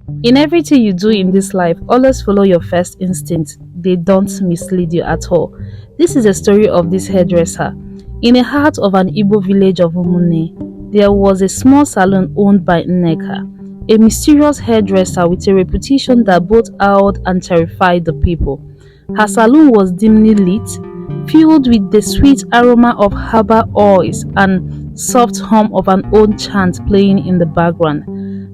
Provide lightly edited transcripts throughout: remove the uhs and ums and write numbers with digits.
In everything you do in this life, always follow your first instinct. They don't mislead you at all. This is a story of this hairdresser. In the heart of an Igbo village of Umunne, there was a small salon owned by Nneka, a mysterious hairdresser with a reputation that both awed and terrified the people. Her salon was dimly lit, filled with the sweet aroma of herbal oils and soft hum of an old chant playing in the background.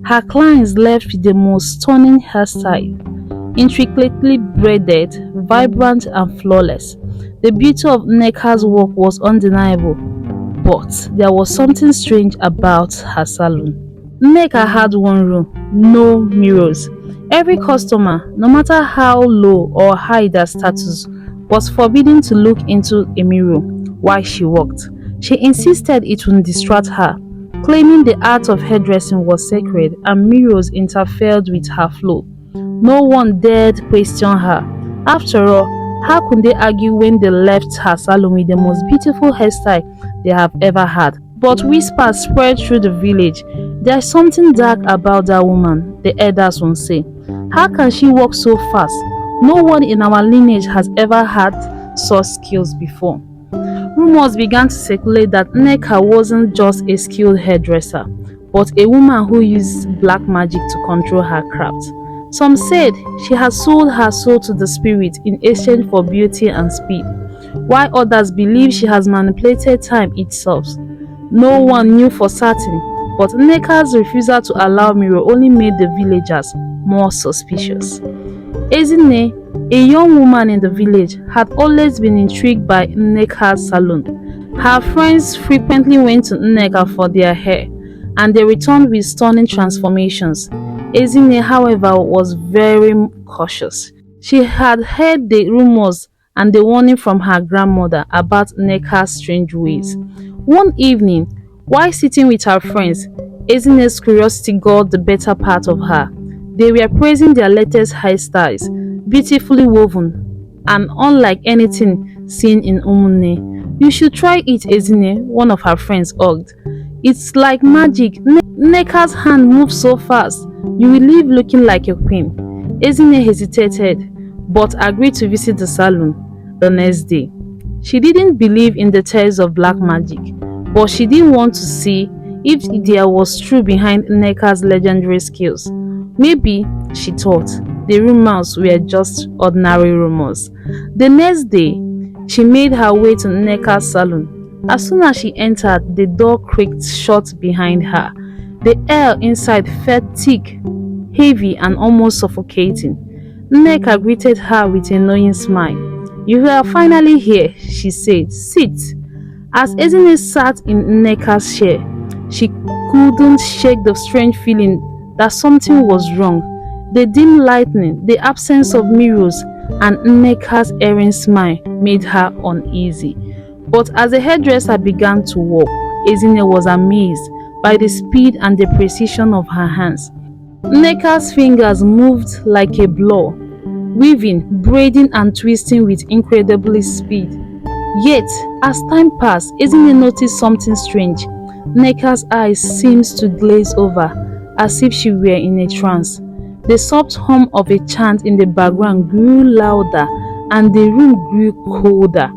Her clients left with the most stunning hairstyle, intricately braided, vibrant and flawless. The beauty of Nneka's work was undeniable, but there was something strange about her salon. Nneka had one rule: no mirrors. Every customer, no matter how low or high their status, was forbidden to look into a mirror while she worked. She insisted it would distract her, claiming the art of hairdressing was sacred and mirrors interfered with her flow. No one dared question her. After all, how could they argue when they left her salon with the most beautiful hairstyle they have ever had? But whispers spread through the village. There's something dark about that woman, the elders would say. How can she walk so fast? No one in our lineage has ever had such skills before. Rumors began to circulate that Nneka wasn't just a skilled hairdresser, but a woman who used black magic to control her craft. Some said she had sold her soul to the spirit in exchange for beauty and speed, while others believed she has manipulated time itself. No one knew for certain, but Nneka's refusal to allow mirror only made the villagers more suspicious. Ezinne, a young woman in the village, had always been intrigued by Nneka's salon. Her friends frequently went to Nneka for their hair, and they returned with stunning transformations. Ezinne, however, was very cautious. She had heard the rumors and the warning from her grandmother about Nneka's strange ways. One evening, while sitting with her friends, Ezinne's curiosity got the better part of her. They were praising their latest hairstyles, beautifully woven and unlike anything seen in Umunne. "You should try it, Ezinne," one of her friends urged. "It's like magic. Nneka's hand moves so fast. You will leave looking like a queen." Ezinne hesitated, but agreed to visit the salon the next day. She didn't believe in the tales of black magic, but she did want to see if there was truth behind Nneka's legendary skills. Maybe, she thought, the rumors were just ordinary rumors. The next day, she made her way to Nneka's salon. As soon as she entered, the door creaked shut behind her. The air inside felt thick, heavy and almost suffocating. Nneka greeted her with a knowing smile. "You are finally here," she said. "Sit." As Ezinne sat in Nneka's chair, she couldn't shake the strange feeling that something was wrong. The dim lighting, the absence of mirrors, and Nneka's erring smile made her uneasy. But as the hairdresser began to work, Ezinne was amazed by the speed and the precision of her hands. Nneka's fingers moved like a blur, weaving, braiding and twisting with incredible speed. Yet, as time passed, Ezinne noticed something strange. Nneka's eyes seemed to glaze over, as if she were in a trance. The soft hum of a chant in the background grew louder and the room grew colder.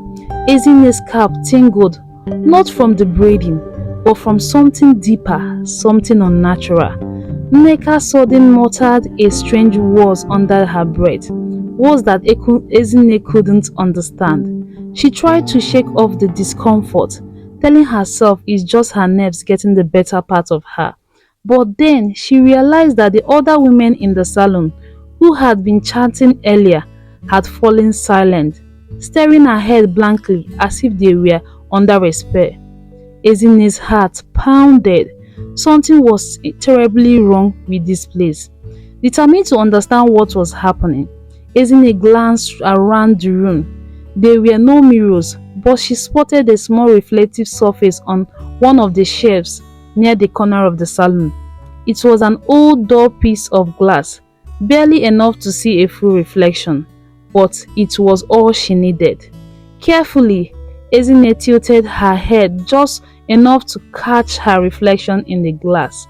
Ezinne's scalp tingled, not from the braiding, but from something deeper, something unnatural. Nneka suddenly muttered a strange words under her breath, words that Ezinne couldn't understand. She tried to shake off the discomfort, telling herself it's just her nerves getting the better part of her. But then she realized that the other women in the salon, who had been chanting earlier, had fallen silent, staring ahead blankly as if they were under a spell. Ezinne's heart pounded. Something was terribly wrong with this place. Determined to understand what was happening, Ezinne glanced around the room. There were no mirrors, but she spotted a small reflective surface on one of the shelves near the corner of the salon. It was an old dull piece of glass, barely enough to see a full reflection, but it was all she needed. Carefully, Ezinne tilted her head just enough to catch her reflection in the glass.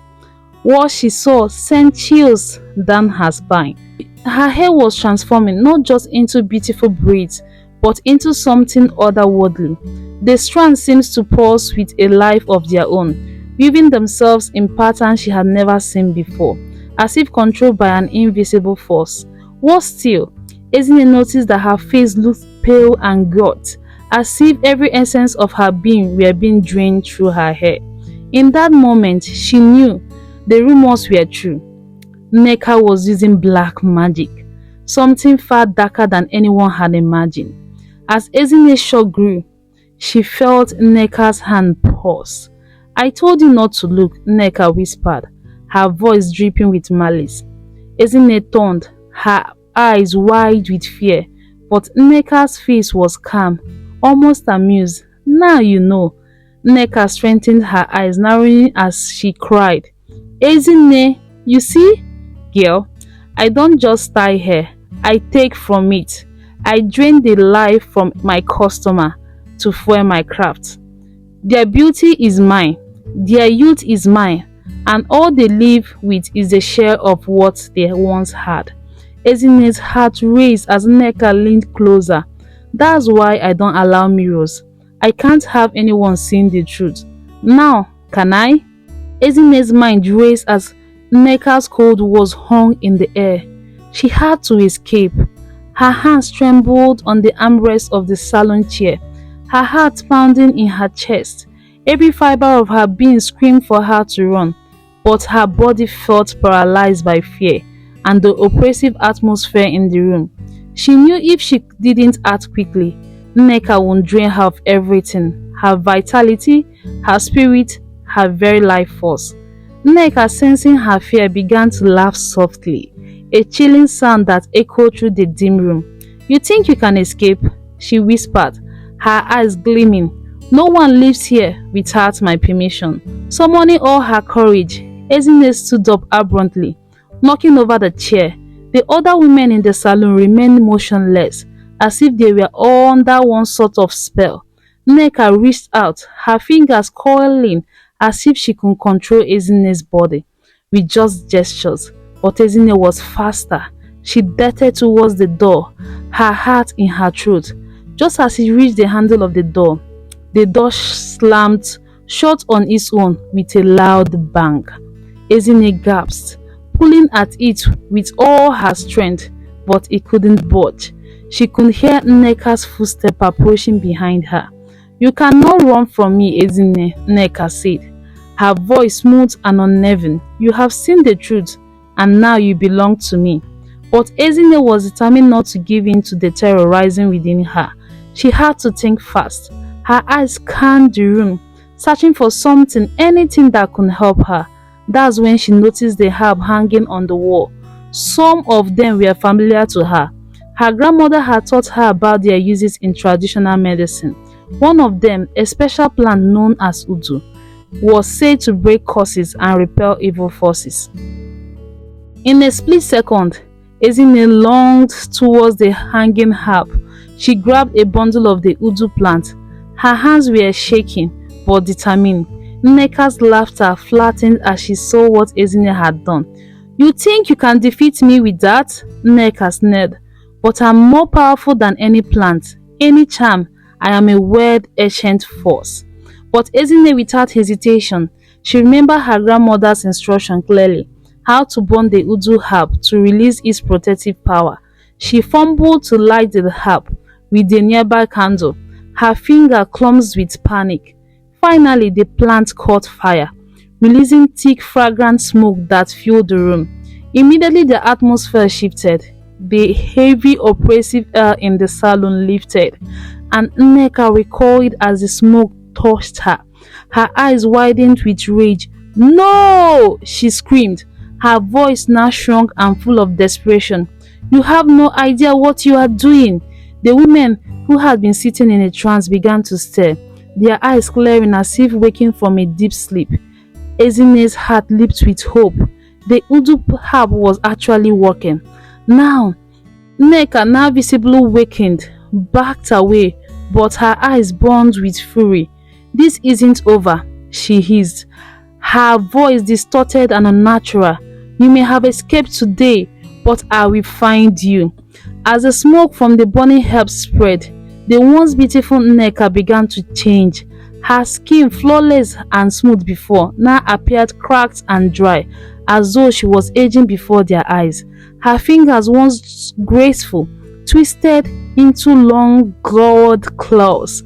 What she saw sent chills down her spine. Her hair was transforming not just into beautiful braids, but into something otherworldly. The strands seemed to pulse with a life of their own, weaving themselves in patterns she had never seen before, as if controlled by an invisible force. Worse still, Ezine noticed that her face looked pale and gaunt, as if every essence of her being were being drained through her hair. In that moment, she knew the rumors were true. Nneka was using black magic, something far darker than anyone had imagined. As Ezine's shock grew, she felt Nneka's hand pause. "I told you not to look," Nneka whispered, her voice dripping with malice. Ezine turned, her eyes wide with fear, but Nneka's face was calm, almost amused. "Now you know." Nneka straightened her eyes, narrowing as she cried, "Ezine, you see? Girl, I don't just tie hair, I take from it. I drain the life from my customer to fuel my craft. Their beauty is mine, their youth is mine, and all they live with is a share of what they once had." Ezine's heart raced as Nneka leaned closer. "That's why I don't allow mirrors. I can't have anyone seeing the truth. Now, can I?" Ezine's mind raced as Nneka's cold words hung in the air. She had to escape. Her hands trembled on the armrest of the salon chair, her heart pounding in her chest. Every fiber of her being screamed for her to run, but her body felt paralyzed by fear and the oppressive atmosphere in the room. She knew if she didn't act quickly, Nneka would drain her of everything: her vitality, her spirit, her very life force. Nneka, sensing her fear, began to laugh softly, a chilling sound that echoed through the dim room. "You think you can escape?" she whispered, her eyes gleaming. "No one lives here without my permission." Summoning all her courage, Ezine stood up abruptly, knocking over the chair. The other women in the salon remained motionless, as if they were all under one sort of spell. Nneka reached out, her fingers coiling as if she could control Ezine's body with just gestures. But Ezine was faster. She darted towards the door, her heart in her throat. Just as she reached the handle of the door slammed shut on its own with a loud bang. Ezine gasped, pulling at it with all her strength, but it couldn't budge. She could hear Nneka's footsteps approaching behind her. "You cannot run from me, Ezine," Nneka said, her voice smooth and unnerving. "You have seen the truth, and now you belong to me." But Ezine was determined not to give in to the terror rising within her. She had to think fast. Her eyes scanned the room, searching for something, anything that could help her. That's when she noticed the herb hanging on the wall. Some of them were familiar to her. Her grandmother had taught her about their uses in traditional medicine. One of them, a special plant known as Udu, was said to break curses and repel evil forces. In a split second, Ezine lunged towards the hanging herb. She grabbed a bundle of the Udu plant. Her hands were shaking but determined. Nneka's laughter flattened as she saw what Ezine had done. "You think you can defeat me with that?" Nneka sneered. "But I'm more powerful than any plant, any charm. I am a word ancient force." But Ezine, without hesitation, she remembered her grandmother's instruction clearly: how to burn the Udu herb to release its protective power. She fumbled to light the herb with a nearby candle, her finger clumsy with panic. Finally, the plant caught fire, releasing thick, fragrant smoke that filled the room. Immediately, the atmosphere shifted. The heavy, oppressive air in the salon lifted, and Nneka recoiled as the smoke touched her. Her eyes widened with rage. "No!" she screamed, her voice now shrunk and full of desperation. "You have no idea what you are doing." The women, who had been sitting in a trance, began to stare, their eyes glaring as if waking from a deep sleep. Ezine's heart leaped with hope. The Udu herb was actually working. Now, Nneka, now visibly wakened, backed away, but her eyes burned with fury. "This isn't over," she hissed, her voice distorted and unnatural. "You may have escaped today, but I will find you." As the smoke from the burning herbs spread, the once beautiful Nneka began to change. Her skin, flawless and smooth before, now appeared cracked and dry, as though she was aging before their eyes. Her fingers, once graceful, twisted into long, clawed claws.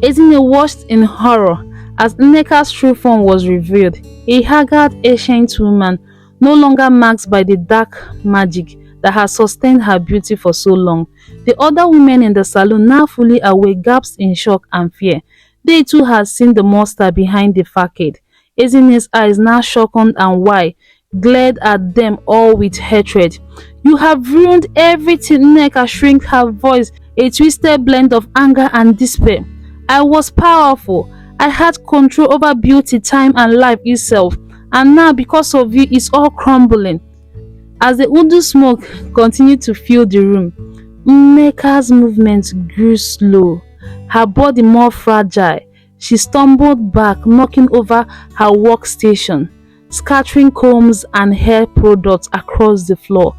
Ezinne watched in horror as Nneka's true form was revealed, a haggard ancient woman, no longer marked by the dark magic that had sustained her beauty for so long. The other women in the salon, now fully awake, gasped in shock and fear. They too had seen the monster behind the facade. Ezinne's eyes, now shockened and wide, glared at them all with hatred. "You have ruined everything," Nneka shrieked, her voice a twisted blend of anger and despair. "I was powerful. I had control over beauty, time and life itself. And now because of you, it's all crumbling." As the Udu smoke continued to fill the room, Nneka's movements grew slow, her body more fragile. She stumbled back, knocking over her workstation, scattering combs and hair products across the floor.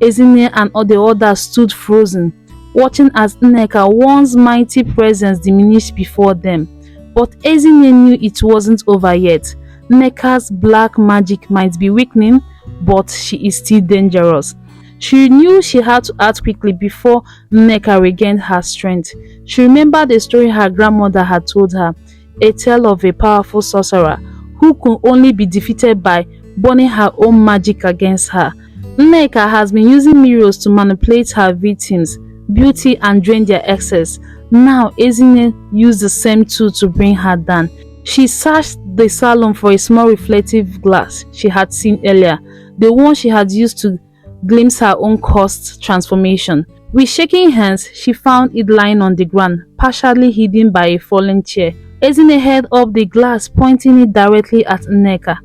Ezinne and all the others stood frozen, watching as Nneka, once mighty presence, diminished before them. But Ezinne knew it wasn't over yet. Nneka's black magic might be weakening, but she is still dangerous. She knew she had to act quickly before Nneka regained her strength. She remembered the story her grandmother had told her, a tale of a powerful sorcerer who could only be defeated by burning her own magic against her. Nneka has been using mirrors to manipulate her victims' beauty and drain their excess. Now Ezinne used the same tool to bring her down. She searched the salon for a small reflective glass she had seen earlier, the one she had used to glimpse her own cursed transformation. With shaking hands, she found it lying on the ground, partially hidden by a fallen chair. Ezinne held up the glass, pointing it directly at Nneka.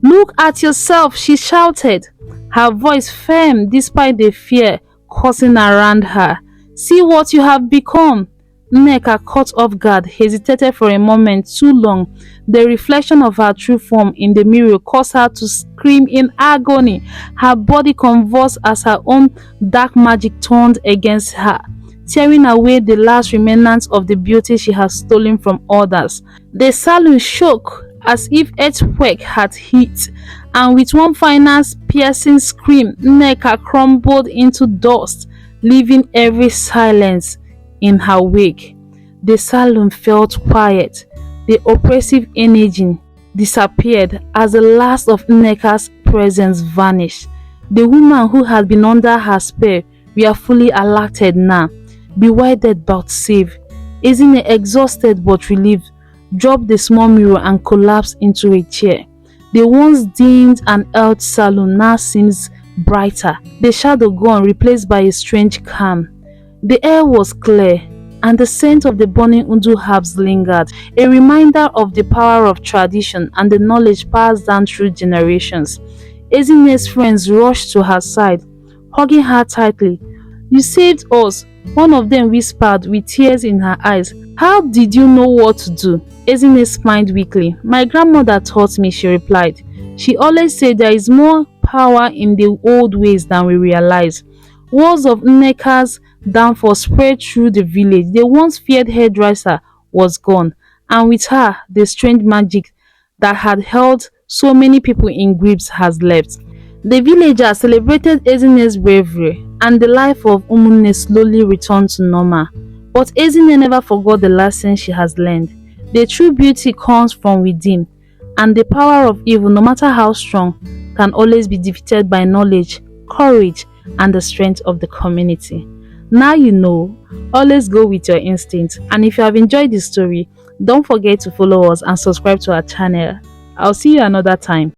"Look at yourself," she shouted, her voice firm despite the fear coursing around her. "See what you have become." Nneka, caught off guard, hesitated for a moment too long. The reflection of her true form in the mirror caused her to scream in agony. Her body convulsed as her own dark magic turned against her, tearing away the last remnants of the beauty she had stolen from others. The salon shook as if earthquake had hit, and with one final piercing scream, Nneka crumbled into dust, leaving every silence in her wake. The salon felt quiet. The oppressive energy disappeared as the last of Nneka's presence vanished. The women who had been under her spell were fully alerted now, bewildered but safe. Ezinne, exhausted but relieved, dropped the small mirror and collapsed into a chair. The once dimmed and held salon now seems brighter, the shadow gone, replaced by a strange calm. The air was clear, and the scent of the burning Udu herbs lingered, a reminder of the power of tradition and the knowledge passed down through generations. Ezinne's friends rushed to her side, hugging her tightly. "You saved us," one of them whispered with tears in her eyes. "How did you know what to do?" Ezinne smiled weakly. "My grandmother taught me," she replied. "She always said there is more power in the old ways than we realize." Words of Nneka's downfall spread through the village. The once feared hairdresser was gone, and with her, the strange magic that had held so many people in grips has left. The villagers celebrated Ezinne's bravery, and the life of Umunne slowly returned to normal. But Ezinne never forgot the lesson she has learned. The true beauty comes from within, and the power of evil, no matter how strong, can always be defeated by knowledge, courage, and the strength of the community. Now you know, always go with your instinct. And if you have enjoyed this story, don't forget to follow us and subscribe to our channel. I'll see you another time.